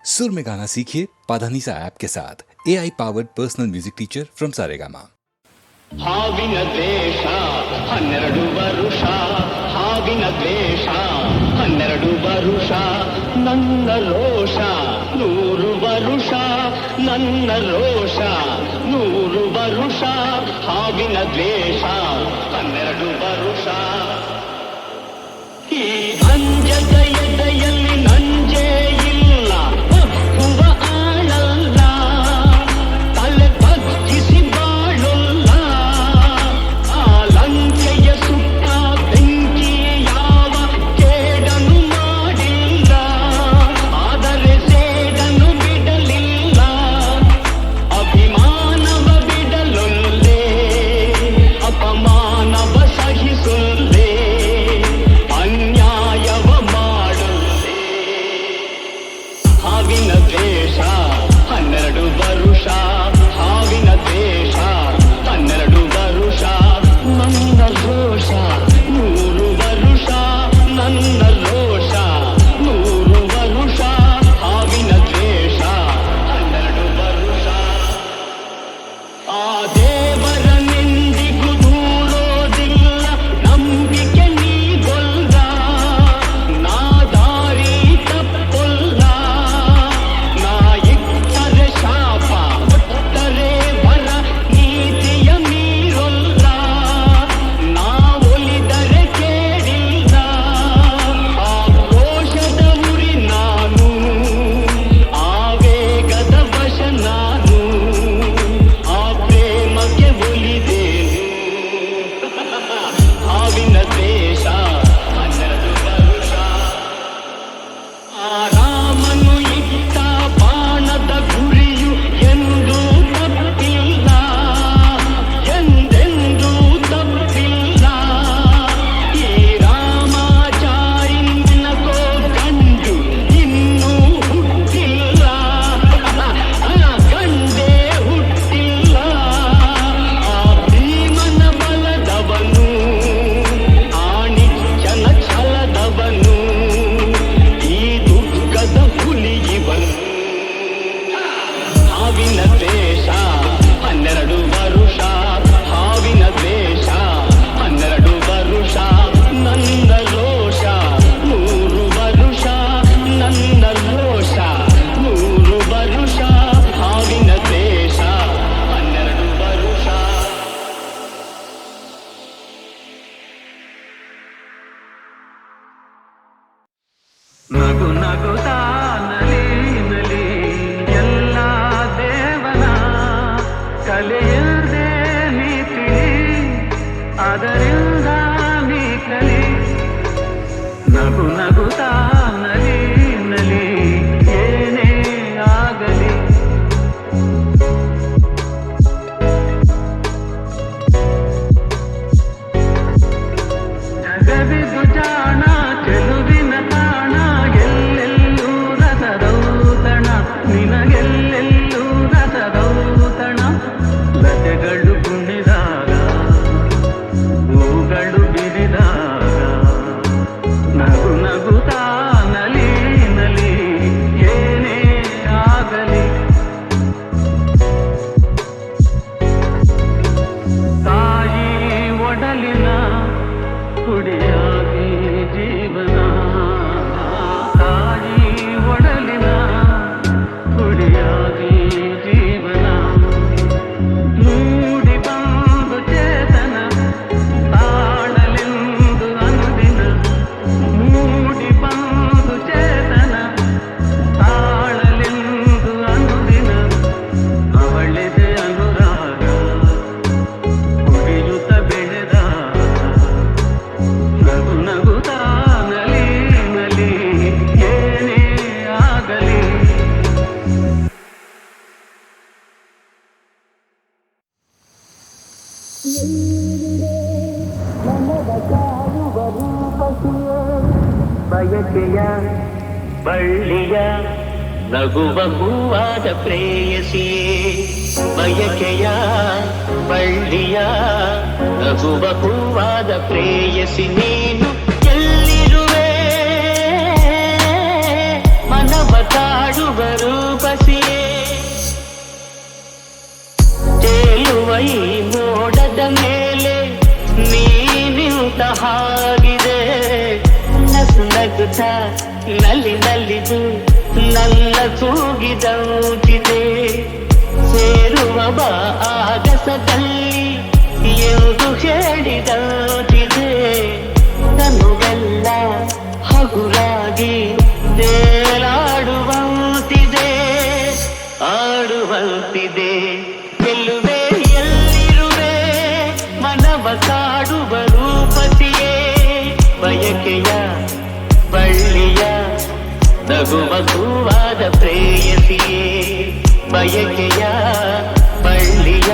सुर में गाना सीखिए पाधानीसा ऐप के साथ AI powered personal music teacher from Saregama. ಹಾವಿನ ದ್ವೇಷ 12 ವರುಷ, ಹಾವಿನ ದ್ವೇಷ 12 ವರುಷ, ನನ್ನ ರೋಷ 100 ವರುಷ, ನನ್ನ ರೋಷ 100 ವರುಷ, ಹಾವಿನ ದ್ವೇಷ 12 ವರುಷ. ಈ ಅಂಜದ ಎದೆಯಲ್ಲಿ ನಂಜೇ ಇಲ್ಲ, ಒಪ್ಪುವ ಆಳಲ್ಲ, ತಲೆ ಬಗ್ಗಿಸಿ ಬಾಳಲ್ಲ, ಆ ಲಂಕೆಯ ಸುತ್ತ ಬೆಂಕಿ ಯಾವ ಕೇಡನು ಮಾಡಿಲ್ಲ, ಆದರೆ ಸೇಡನು ಬಿಡಲಿಲ್ಲ, ಅಭಿಮಾನವ ಬಿಡಲೊಲ್ಲೆ, ಅಪಮಾನವ ಸಹಿಸೊಲ್ಲೆ, ಅನ್ಯಾಯವ ಮಾಡೊಲ್ಲೆ. ಹಾವಿನ ದ್ವೇಷ 12 ವರುಷ, ಹಾವಿನ ದ್ವೇಷ 12 ವರುಷ, ನನ್ನ ರೋಷ 100 ವರುಷ, ನನ್ನ ರೋಷ 100 ವರುಷ, ಹಾವಿನ ದ್ವೇಷ 12 ವರುಷ. ಆ ದೇವರನೆಂದಿಗೂ ದೂರೋದಿಲ್ಲ, ನಂಬಿಕೆ ನೀಗೊಲ್ಲ, ನಾ ದಾರಿ ತಪ್ಪೊಲ್ಲ, ನಾ ಇಟ್ಟರೆ ಶಾಪ ಕೊಟ್ಟರೆ ಬಲ, ನೀತಿಯ ಮೀರೊಲ್ಲ, ನಾ ಒಲಿದರೆ ಕೇಳಿಲ್ಲ, ಆ ರೋಷದ ಉರಿ ನಾನು, ಆವೇಗದ ವಶ ನಾನು, ಆ ಪ್ರೇಮಕ್ಕೆ ಒಲಿದೇನು. ಹಾವಿನ ದ್ವೇಷ 12 ವರುಷ. ಆ ರಾಮನು ಇಟ್ಟ ಬಾಣದ ಗುರಿಯು ಎಂದೂ ತಪ್ಪಿಲ್ಲ, ಎಂದೆಂದೂ ತಪ್ಪಿಲ್ಲ, ಈ ರಾಮಾಚಾರ್ಯನಕೋ ಗಂಡು ಇನ್ನೂ ಹುಟ್ಟಿಲ್ಲ, ಗಂಡೇ ಹುಟ್ಟಿಲ್ಲ, ಆ ಭೀಮನ ಬಲದವನು, ಆ ನಿಚ್ಚನ ಛಲದವನು, ಈ ದುರ್ಗದ ಹುಲಿ ಇವನು. ಹಾವಿನ ದ್ವೇಷ 12 ವರುಷ, ಹಾವಿನ ದ್ವೇಷ 12 ವರುಷ, ನನ್ನ ರೋಷ 100 ವರುಷ, ನನ್ನ ರೋಷ 100 ವರುಷ, ಹಾವಿನ ದ್ವೇಷ 12 ವರುಷ. ನಗು ನಗುತ್ತಾ ನಲಿ ನಲಿ ಎಲ್ಲ ದೇವನ ಕಲೆಯದೆ ನೀ ತಿಳಿ, ಅದರಿಂದ ನೀ ಕಲಿ. ನಗು ನಗುತ್ತಾ ನಲಿ ನಲಿ ಏನೇ ಆಗಲಿ, ಜಗವಿದು ಜಾಣ ಚೆಲುವಿನ ತಾಣ, ಎಲ್ಲೆಲ್ಲೂ ರಸದೌತಣ, ನಿನಗೆಲ್ಲೆಲ್ಲೂ ರಸದೌತಣ. ಲತೆಗಳು ಕುಣಿದಾಗ, ಹೂಗಳು ಬಿರಿದಾಗ, ನಗು ನಗುತ್ತಾ ನಲಿ ನಲಿ ಏನೇ ಆಗಲಿ. ತಾಯಿ ಒಡಲಿನ ಕುಡಿಯಾಗಿ ಜೀವನ, ತಾಯಿ ಒಡಲಿನ ಕುಡಿಯಾಗಿ ಜೀವನ, ಮೂಡಿ ಬಂದು ಚೇತನ ತಾಳಲೆಂದು ಅನುದಿನ, ಮೂಡಿ ಬಂದು ಚೇತನ ತಾಳಲೆಂದು ಅನುದಿನ, ಅವಳಿದೆ ಅನುರಾಗ ಕುಡಿಯುತ್ತ ಬೆಳೆದಾಗ, ನಗು ನಗುತ್ತಾ ನಲಿ ನಲಿ ಏನೇ ಆಗಲಿ. ಬಯಕೆಯ ಬಳ್ಳಿಯ ನಗುವ ಹೂವಾದ ಪ್ರೇಯಸಿಯೇ, ಬಯಕೆಯ ಬಳ್ಳಿಯ ನಗುವ ಹೂವಾದ ಪ್ರೇಯಸಿ ನೀನು ಎಲ್ಲಿರುವೆ, ಮನವ ಕಾಡುವ ನನ್ನ ತೂಗಿದಂತಿದೆ. ಸೇರುವ ಬಾ ಆಗಸದಲ್ಲಿ ಎಂದು ಹೇಳಿದಂತಿದೆ. ತನುವೆಲ್ಲ ಹಗುರಾಗಿ ತೇಲಾಡುವಂತಿದೆ, ಆಡುವಂತಿದೆ. ಗೆಲ್ಲುವೆ ಎಲ್ಲಿರುವೆ ಮನವ ಕಾಡುವ ರೂಪತಿಯೇ. ಬಯಕೆಯ ಬಳ್ಳಿಯ ನಗುವ ಹೂವಾದ ಪ್ರೇಯಸಿಯೇ. ಬಯಕೆಯ ಬಳ್ಳಿಯ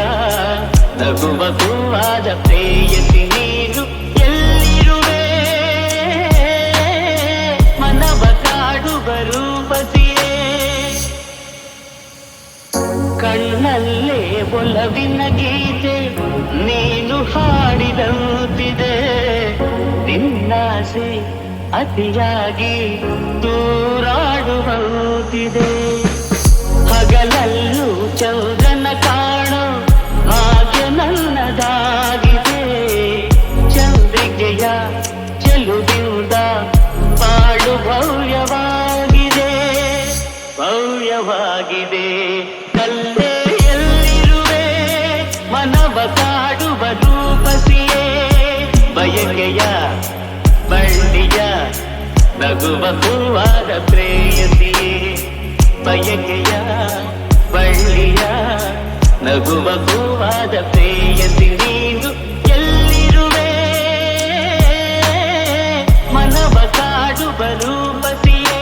ನಗುವ ಹೂವಾದ ಪ್ರೇಯಸಿ ನೀನು ಎಲ್ಲಿರುವೆ ಮನವ ಕಾಡುವ ರೂಪಸಿಯೇ. ಕಣ್ಣಲ್ಲೇ ಒಲವಿನ ಗೀತೆ ನೀನು ಹಾಡಿದಂತಿದೆ. ನಿನ್ನಾಸೆ ಅತಿಯಾಗಿ ದೂರಾಡುವಂತಿದೆ. ಹಗಲಲ್ಲೂ ಚಂದ್ರನ ಕಾಣೋ ಹಾಗೆ ನನ್ನದಾಗಿದೆ. ಚಂದ್ರಿಕೆಯ ಚೆಲುವಿಂದ ಬಾಳು ಭವ್ಯವಾಗಿದೆ, ಭವ್ಯವಾಗಿದೆ. ಕಲ್ಲೇ ಎಲ್ಲಿರುವೆ ಮನವ ಕಾಡುವ ರೂಪಸಿಯೇ. ಬಯಕೆಯ ಬಳ್ಳಿಯ ನಗುವ ಹೂವಾದ ಪ್ರೇಯಸಿಯೇ. ಬಯಕೆಯ ಬಳ್ಳಿಯ ನಗುವ ಹೂವಾದ ಪ್ರೇಯಸಿ ನೀನು ಎಲ್ಲಿರುವೆ ಮನವ ಕಾಡುವ ರೂಪಸಿಯೇ.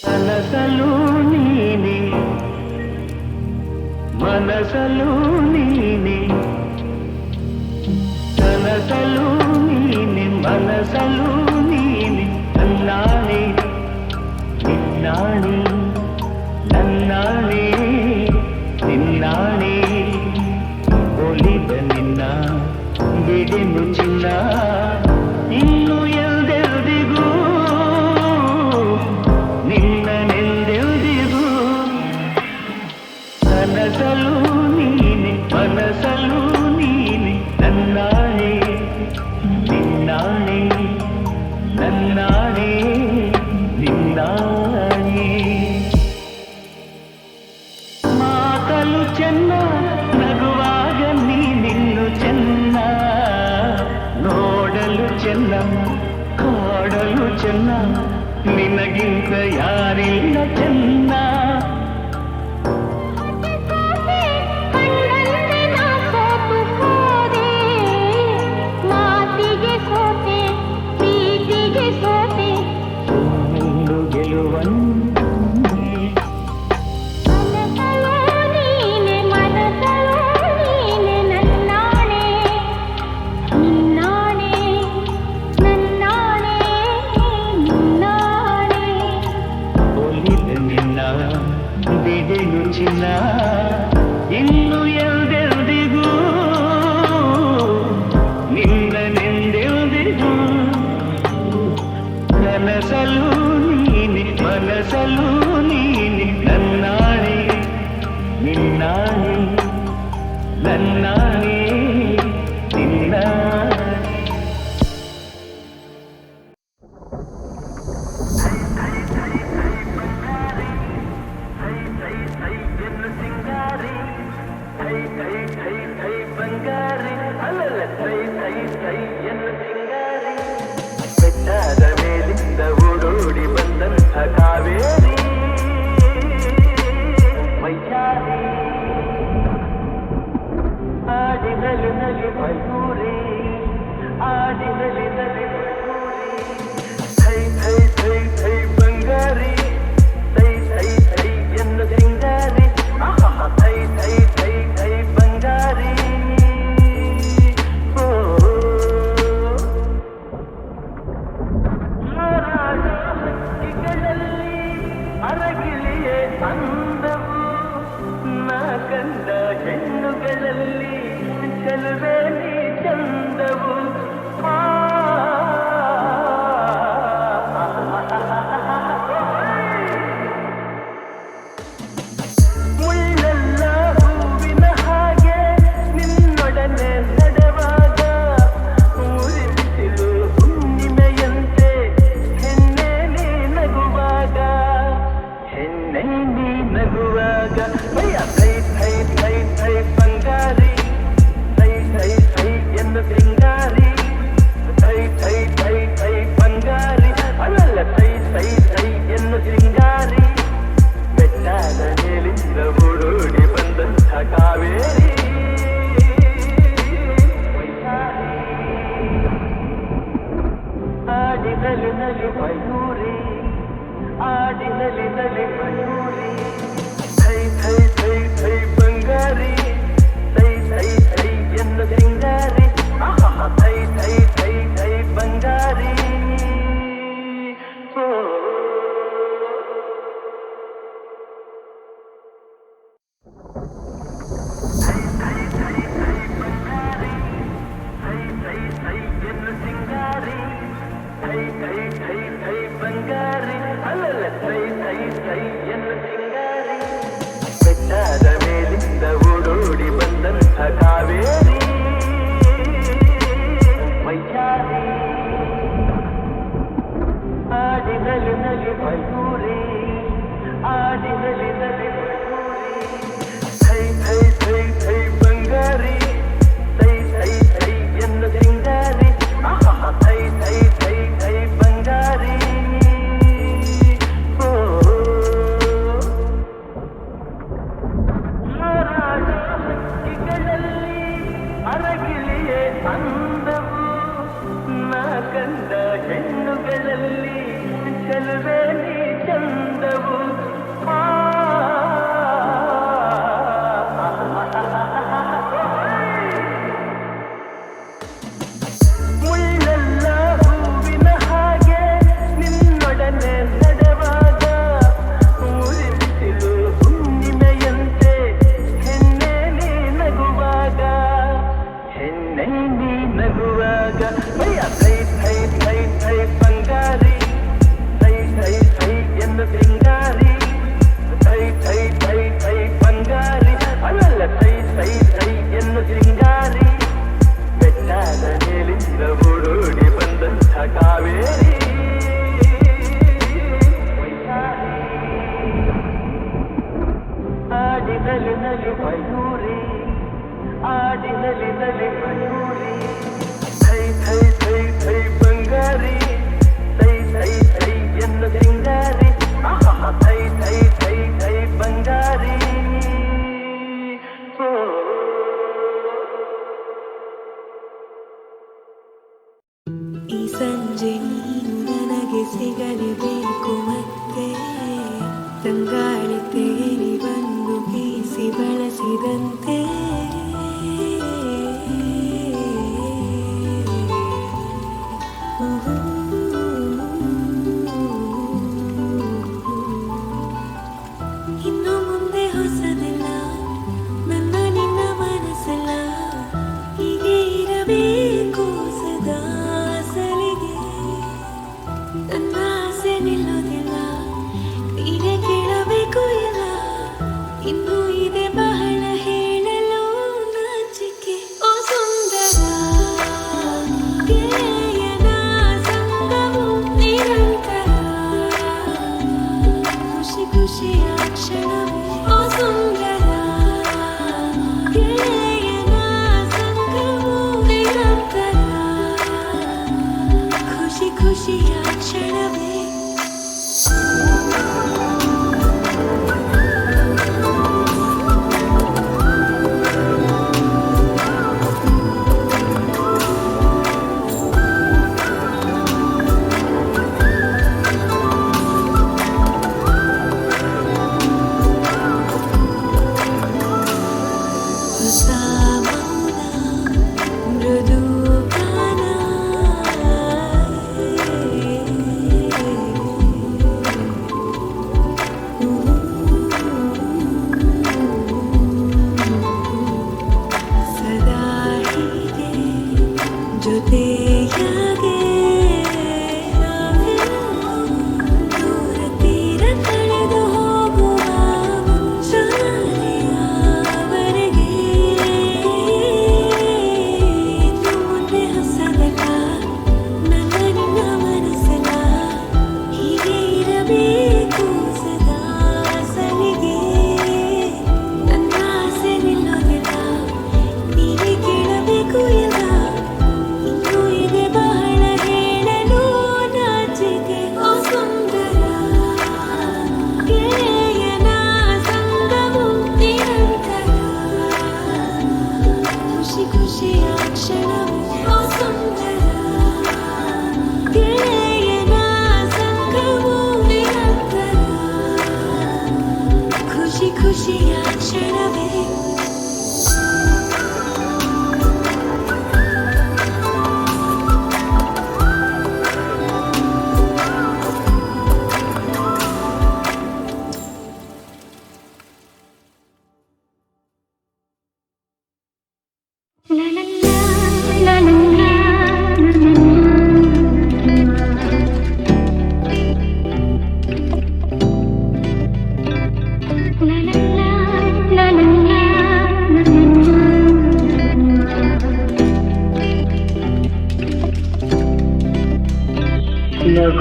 ಮನಸಲು ನೀನೆ, ಮನಸಲು ನೀನೆ, ಕನಸಲು ನೀನೆ, ಮನಸಲು ನೀನೆ. ನನ್ನಾಣೆ ನಿನ್ನಾಣೆ, ನನ್ನಾಣೆ ನಿನ್ನಾಣೆ. ಒಲಿದ ನಿನ್ನ ಬಿಡೆನು ಚಿನ್ನ, ಇನ್ನು ಎಲ್ದೆಲ್ದಿಗೂ ನಿನ್ನನೆಲ್ದೆಲ್ದಿಗೂ. ಕನಸಲು ನೀನೆ, ಮನಸಲು ನೀನೆ. ನನ್ನಾಣೆ ನಿನ್ನಾಣೆ, ನನ್ನಾಣೆ ನಿನ್ನಾಣೆ. ಮಾತಲು ಚೆನ್ನ, ನಗುವಾಗ ನೀನಿನ್ನು ಚೆನ್ನ. ನೋಡಲು ಚೆನ್ನ, ಕಾಡಲು ಚೆನ್ನ, ನಿನಗಿಂತ ಯಾರಿಲ್ಲ ಚೆನ್ನ. ಬಿಡೆನು ಚಿನ್ನ, ಇನ್ನು ಎಲ್ದೆಲ್ದಿಗೂ ನಿನ್ನನೆಂದೆಲ್ದಿಗೂ. ಕನಸಲು ನೀನೆ, ಮನಸಲು ನೀನೆ. ನನ್ನಾಣೆ ನಿನ್ನಾಣೆ, ನನ್ನಾಣೆ ನಿನ್ನಾಣೆ. ಬಂಗಾರಿ ಅಲ್ಲಲ್ಲ ಸೈ ಸೈ ಸೈ ಎನ್ನು ಸಿಂಗಾರಿ. ಬೆಟ್ಟದ ಮೇಲಿಂದ ಓಡೋಡಿ ಬಂದಂಥ ಕಾವೇರಿ ಮೈಯಾರಿ. ಆಡಿನಲಿ ನಲಿ ಮಯೂರಿ, ಆಡಿನಲಿ ನಲಿ ಮಯೂರಿ. ಸೈ ಸೈ ಸೈ ಸೈ ಬಂಗಾರಿ, ಸೈ ಸೈ ಸೈ ಎನ್ನು ಸಿಂಗಾರಿ. ಸೈ ಸೈ ಸೈ ಸೈ ಬಂಗಾರಿ. ಅರಗಿಲಿಯೇ ಅಂದವು ನಾ ಕಂಡ ಹೆಣ್ಣುಗಳಲ್ಲಿ, ಚೆಲುವೆ ನೀ ಚಂದವು. ಮುಳ್ಳೆಲ್ಲ ಹೂವಿನ ಹಾಗೆ ನಿನ್ನೊಡನೆ ನಡೆವಾಗ ಊರಿ ಬಿಸಿಲು ಹುಣ್ಣಿಮೆಯಂತೆ. ನಲಿ ಮಯೂರಿ ಆಡಿ ನಲಿ ನಲಿ ಮಯೂರಿ ಥೈ ಥೈ ಥೈ ಥೈ ಬಂಗಾರಿ ಥೈ ಥೈ ಥೈ ಎಂದು ಸಿಂಗಾರಿ ಥೈ ಥೈ ಥೈ ಥೈ ಬಂಗಾರಿ ಬೆಟ್ಟದ ಮೇಲಿಂದ ಓಡೋಡಿ ಬಂದಂಥ ಕಾವೇರಿ ವೈಚಾರಿ ಆಡಿನಲಿ ನಲಿ ಮಯೂರಿ ಆಡಿನಲಿ ನಲಿ ಮಯೂರಿ ಥೈ ಥೈ ಥೈ ಥೈ ಬಂಗಾರಿ ಥೈ ಥೈ ಥೈ ಎಂದು ಸಿಂಗಾರಿ ಥೈ ಥೈ ಥೈ ಥೈ ಬಂಗಾರಿ ಅರಗಿಲಿಯೇ ಅಂದವು ನಾ ಕಂಡ ಹೆಣ್ಣುಗಳಲ್ಲಿ ಚೆಲುವೆ ನೀ ಚಂದವು ಮುಳ್ಳೆಲ್ಲ ಹೂವಿನ ಹಾಗೆ ನಿನ್ನೊಡನೆ ನಡೆವಾಗ ಮುರಿಸಿಲು ಹುಣ್ಣಿಮೆಯಂತೆ ಹೆಣ್ಣೆ ನೀ ನಗುವಾಗ ಹೆಣ್ಣೆ ನೀ ನಗುವಾಗ ಥೈ ಥೈ ಥೈ ಥೈ ಬಂಗಾರಿ ಥೈ ಥೈ ಥೈ ಎಂದು ಸಿಂಗಾರಿ ಥೈ ಥೈ ಥೈ ಥೈ ಬಂಗಾರಿ ಅಲ್ಲಲ್ಲ ಥೈ ಥೈ ಥೈ ಎಂದು ಸಿಂಗಾರಿ ಬೆಟ್ಟದ ಮೇಲಿಂದ ಓಡೋಡಿ ಬಂದಂಥ ಕಾವೇರಿ ಆಡಿನಲಿ ನಲಿ ಮಯೂರಿ ಆಡಿನಲಿ ನಲಿ ಮಯೂರಿ ಥೈ ಥೈ ಥೈ ಥೈ ಬಂಗಾರಿ ಥೈ ಥೈ ಥೈ ಎಂದು ಸಿಂಗಾರಿ ಥೈ ಥೈ ಥೈ ಥೈ ಬಂಗಾರಿ ಈ ಸಂಜೆ ನೀನು ನನಗೆ ಸಿಗಲೇಬೇಕು ಮತ್ತೆ ತಂಗಾಳಿ ತೇರಿ ಬಂದು ಬೀಸಿ ಬಳಸಿದಂತೆ ಇನ್ನು ಮುಂದೆ ಹೊಸದೆಲ್ಲ ನನ್ನ ನಿನ್ನ ಮನಸ್ಸೆಲ್ಲ ಹೀಗೆ ಇರಬೇಕು ಸದಾ ಸಲಿಗೆ ನನ್ನ ಆಸೆ ನಿಲ್ಲೋದಿಲ್ಲ ನೀನೇ ಕೇಳಬೇಕು ಎಲ್ಲ ಇನ್ನು ಇದೆ ಬಹಳ ಹೇಳಲು ನಾಚಿಕೆ ಓ ಸುಂದರ ಗೆಳೆಯನ ಸಂಗವು ನಿರಂತರ ಖುಷಿ ಖುಷಿಯ ಕ್ಷಣವೇ ಓ ಸುಂದರ ಗೆಳೆಯನ ಸಂಗವು ನಿರಂತರ ಖುಷಿ ಖುಷಿಯ ಕ್ಷಣವೇ ಹೊಸ ಮೌನ ಮೃದು ಗಾನ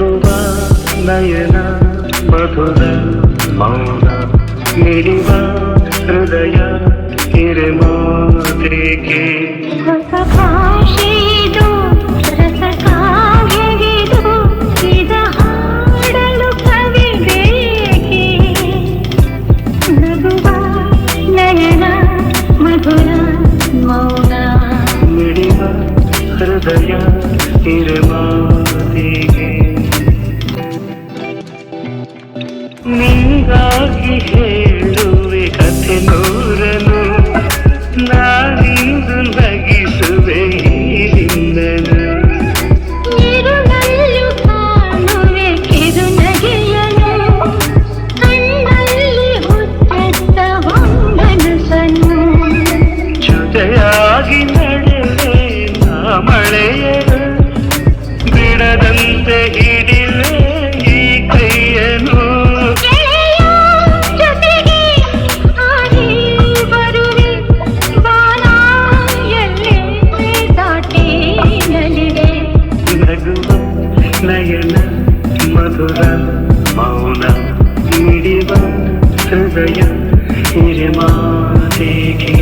ನಗುವ ನಯನ ಮಧುರ ಮೌನ ಮಿಡಿವ ಹೃದಯ ಹಿರಿಮಾತೆಗೆ ಹೊಸ ಭಾಷೆಯಿದು ರಸ ಕಾವ್ಯವಿದು ಇದ ಹಾಡಲು ಕವಿ ಬೇಕೆ ನಗುವ ನಯನ ಮಧುರ ಮೌನ ಮಿಡಿವ ಹೃದಯ ಹಿರಿಮಾತೆಗೆ ನಿಂಗಾಗಿ ಹೇಳುವೆ ಕಥೆ ನೂರನು ನಾನಿಂದು ನಗಿಸುವೆ ಹಿಂದನು ನೀರುನಲ್ಲೂ ಕಾಣುವೆ ಕಿರು ನಗೆಯನು ಕಣ್ಣಲ್ಲಿ ಹುಟ್ಟೆತ್ತ ಹೊಂಗನಸನು ಜೊತೆಯಾಗಿ ನಡೆವೆ ನಾ ಮಳೆಯನು ಬಿಡದಂತೆ ಹಿಡಿವೆ ಈ ಕೈಯನು ಗೆಳೆಯ ಜೊತೆಗೆ ಹಾಡಿ ಬರುವೆ ಬಾನ ಎಲ್ಲೇ ದಾಟಿ ನಲಿವೆ ನಗುವ ನಯನ ಮಧುರ ಮೌನ ಮಿಡಿವ ಹೃದಯ ಹಿರಿಮಾತೆಗೆ